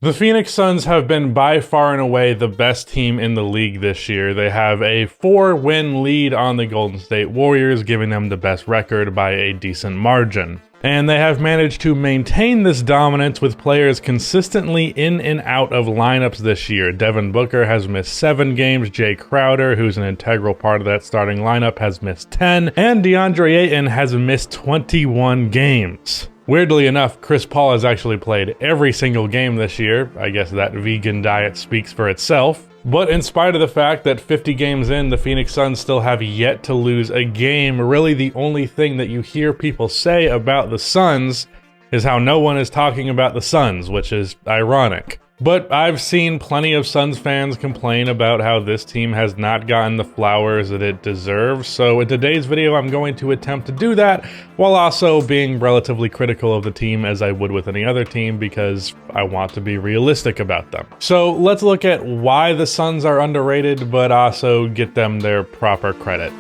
The Phoenix Suns have been by far and away the best team in the league this year. They have a 4-win lead on the Golden State Warriors, giving them the best record by a decent margin. And they have managed to maintain this dominance with players consistently in and out of lineups this year. Devin Booker has missed 7 games, Jay Crowder, who's an integral part of that starting lineup, has missed 10, and DeAndre Ayton has missed 21 games. Weirdly enough, Chris Paul has actually played every single game this year. I guess that vegan diet speaks for itself. But in spite of the fact that 50 games in, the Phoenix Suns still have yet to lose a game, really the only thing that you hear people say about the Suns is how no one is talking about the Suns, which is ironic. But I've seen plenty of Suns fans complain about how this team has not gotten the flowers that it deserves, so in today's video I'm going to attempt to do that, while also being relatively critical of the team as I would with any other team, because I want to be realistic about them. So let's look at why the Suns are underrated, but also get them their proper credit.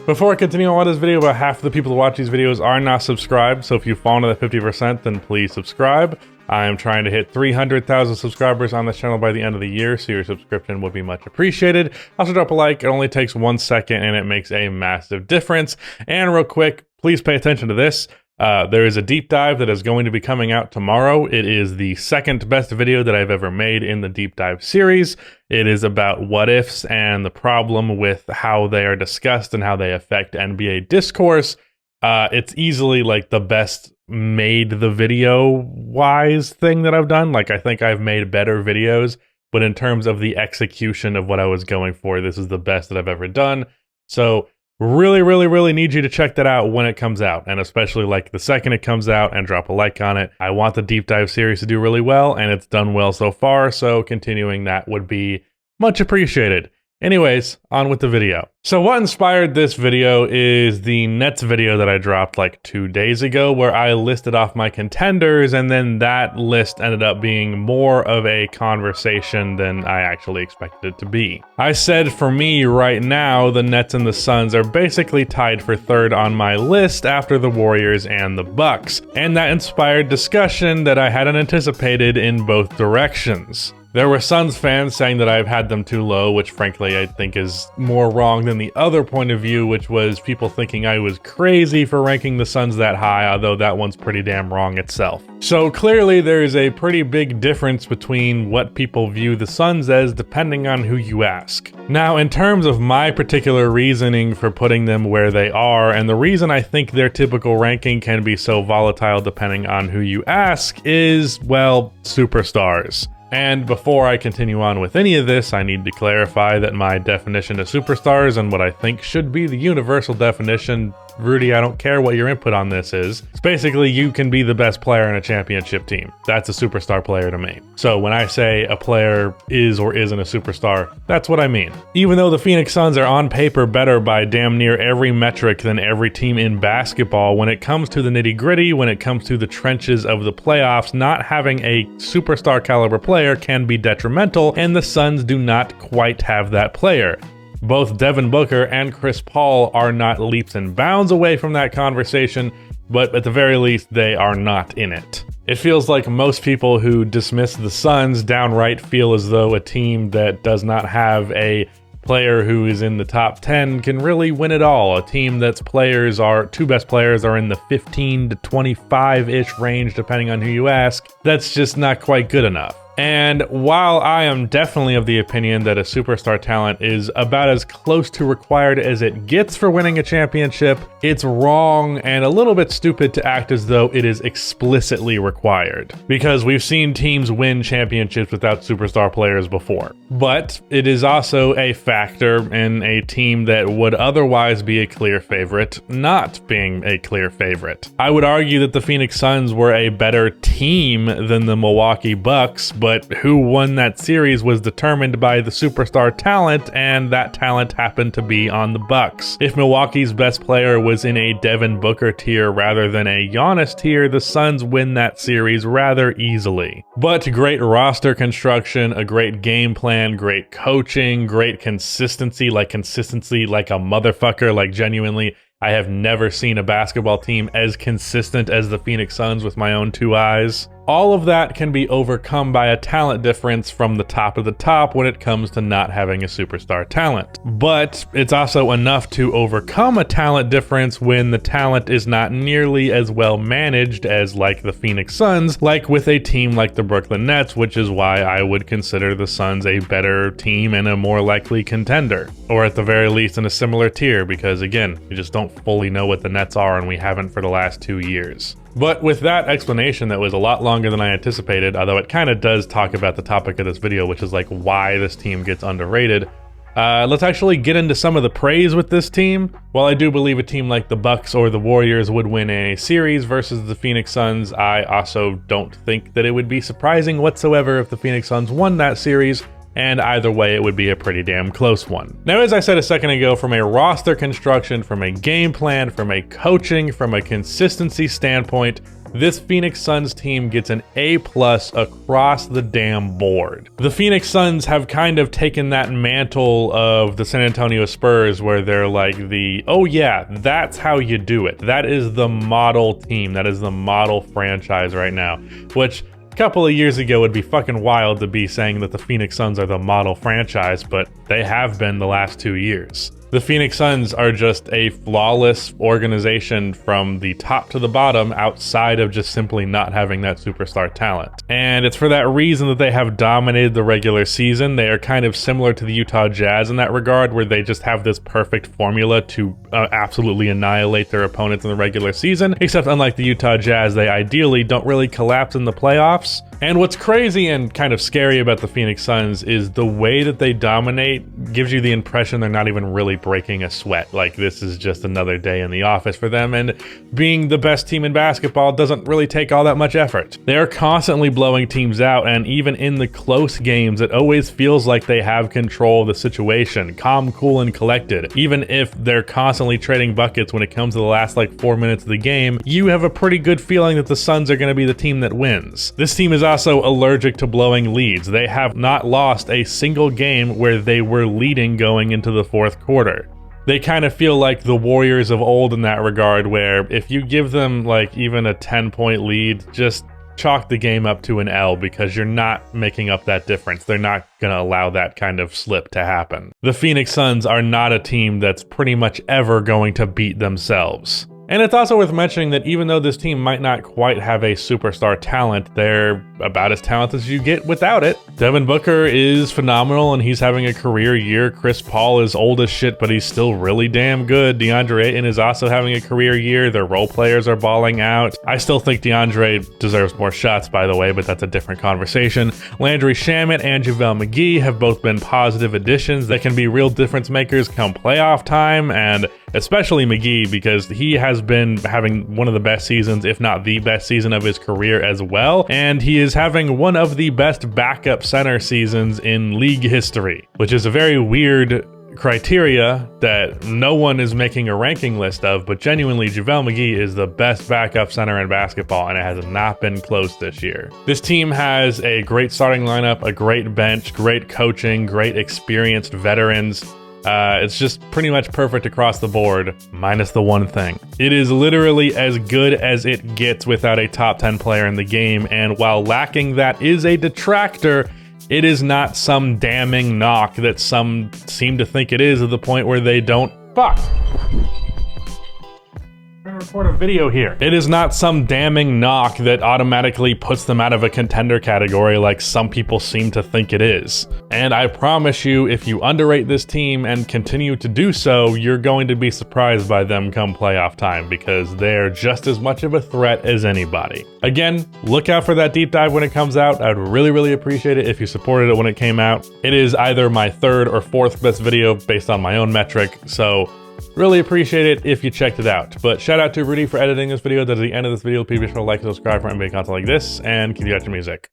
Before I continue on with this video, about half of the people who watch these videos are not subscribed, so if you've fallen to the 50%, then please subscribe. I am trying to hit 300,000 subscribers on this channel by the end of the year, so your subscription would be much appreciated. Also drop a like, it only takes 1 second and it makes a massive difference. And real quick, please pay attention to this. There is a deep dive that is going to be coming out tomorrow. It is the second best video that I've ever made in the deep dive series. It is about what ifs and the problem with how they are discussed and how they affect NBA discourse. It's easily like the best made the video wise thing that I've done. Like, I think I've made better videos, but in terms of the execution of what I was going for, this is the best that I've ever done. So really need you to check that out when it comes out, and especially like the second it comes out, and drop a like on it. I want the deep dive series to do really well, and it's done well so far, so continuing that would be much appreciated. Anyways, on with the video. So what inspired this video is the Nets video that I dropped like 2 days ago, where I listed off my contenders, and then that list ended up being more of a conversation than I actually expected it to be. I said for me right now, the Nets and the Suns are basically tied for third on my list after the Warriors and the Bucks, and that inspired discussion that I hadn't anticipated in both directions. There were Suns fans saying that I've had them too low, which frankly I think is more wrong than the other point of view, which was people thinking I was crazy for ranking the Suns that high, although that one's pretty damn wrong itself. So clearly there is a pretty big difference between what people view the Suns as depending on who you ask. Now, in terms of my particular reasoning for putting them where they are, and the reason I think their typical ranking can be so volatile depending on who you ask is, well, superstars. And before I continue on with any of this, I need to clarify that my definition of superstars and what I think should be the universal definition, Rudy, I don't care what your input on this is. It's basically you can be the best player in a championship team. That's a superstar player to me. So when I say a player is or isn't a superstar, that's what I mean. Even though the Phoenix Suns are on paper better by damn near every metric than every team in basketball, when it comes to the nitty-gritty, when it comes to the trenches of the playoffs, not having a superstar caliber player can be detrimental, and the Suns do not quite have that player. Both Devin Booker and Chris Paul are not leaps and bounds away from that conversation, but at the very least, they are not in it. It feels like most people who dismiss the Suns downright feel as though a team that does not have a player who is in the top 10 can really win it all. A team that's two best players are in the 15 to 25-ish range, depending on who you ask. That's just not quite good enough. And while I am definitely of the opinion that a superstar talent is about as close to required as it gets for winning a championship, it's wrong and a little bit stupid to act as though it is explicitly required. Because we've seen teams win championships without superstar players before. But it is also a factor in a team that would otherwise be a clear favorite not being a clear favorite. I would argue that the Phoenix Suns were a better team than the Milwaukee Bucks, but who won that series was determined by the superstar talent, and that talent happened to be on the Bucks. If Milwaukee's best player was in a Devin Booker tier rather than a Giannis tier, the Suns win that series rather easily. But great roster construction, a great game plan, great coaching, great consistency like a motherfucker, like genuinely, I have never seen a basketball team as consistent as the Phoenix Suns with my own 2 eyes. All of that can be overcome by a talent difference from the top of the top when it comes to not having a superstar talent. But it's also enough to overcome a talent difference when the talent is not nearly as well managed as like the Phoenix Suns, like with a team like the Brooklyn Nets, which is why I would consider the Suns a better team and a more likely contender. Or at the very least in a similar tier, because again, we just don't fully know what the Nets are and we haven't for the last 2 years. But with that explanation that was a lot longer than I anticipated, although it kind of does talk about the topic of this video, which is like why this team gets underrated, let's actually get into some of the praise with this team. While I do believe a team like the Bucks or the Warriors would win a series versus the Phoenix Suns, I also don't think that it would be surprising whatsoever if the Phoenix Suns won that series. And either way, it would be a pretty damn close one. Now, as I said a second ago, from a roster construction, from a game plan, from a coaching, from a consistency standpoint, this Phoenix Suns team gets an A+ across the damn board. The Phoenix Suns have kind of taken that mantle of the San Antonio Spurs where they're like oh yeah, that's how you do it. That is the model team. That is the model franchise right now, which a couple of years ago, it'd be fucking wild to be saying that the Phoenix Suns are the model franchise, but they have been the last 2 years. The Phoenix Suns are just a flawless organization from the top to the bottom outside of just simply not having that superstar talent. And it's for that reason that they have dominated the regular season. They are kind of similar to the Utah Jazz in that regard, where they just have this perfect formula to absolutely annihilate their opponents in the regular season, except unlike the Utah Jazz, they ideally don't really collapse in the playoffs. And what's crazy and kind of scary about the Phoenix Suns is the way that they dominate gives you the impression they're not even really breaking a sweat. Like this is just another day in the office for them, and being the best team in basketball doesn't really take all that much effort. They're constantly blowing teams out, and even in the close games, it always feels like they have control of the situation, calm, cool, and collected. Even if they're constantly trading buckets when it comes to the last like 4 minutes of the game, you have a pretty good feeling that the Suns are going to be the team that wins. This team is also allergic to blowing leads. They have not lost a single game where they were leading going into the fourth quarter. They kind of feel like the Warriors of old in that regard, where if you give them like even a 10-point lead, just chalk the game up to an L because you're not making up that difference. They're not going to allow that kind of slip to happen. The Phoenix Suns are not a team that's pretty much ever going to beat themselves. And it's also worth mentioning that even though this team might not quite have a superstar talent, they're about as talented as you get without it. Devin Booker is phenomenal and he's having a career year. Chris Paul is old as shit, but he's still really damn good. DeAndre Ayton is also having a career year. Their role players are balling out. I still think DeAndre deserves more shots, by the way, but that's a different conversation. Landry Shamet and JaVale McGee have both been positive additions that can be real difference makers come playoff time, and especially McGee because he has been having one of the best seasons, if not the best season of his career as well. And he is having one of the best backup center seasons in league history, which is a very weird criteria that no one is making a ranking list of, but genuinely JaVale McGee is the best backup center in basketball, and it has not been close this year. This team has a great starting lineup, a great bench, great coaching, great experienced veterans. It's just pretty much perfect across the board, minus the one thing. It is literally as good as it gets without a top 10 player in the game, and while lacking that is a detractor, it is not some damning knock that some seem to think it is, to the point where they don't. Fuck! Record a video here. It is not some damning knock that automatically puts them out of a contender category like some people seem to think it is. And I promise you, if you underrate this team and continue to do so, you're going to be surprised by them come playoff time, because they're just as much of a threat as anybody. Again, look out for that deep dive when it comes out. I'd really appreciate it if you supported it when it came out. It is either my third or fourth best video based on my own metric, so really appreciate it if you checked it out. But shout out to Rudy for editing this video. That's the end of this video. Please be sure to like and subscribe for NBA content like this, and keep you out your music.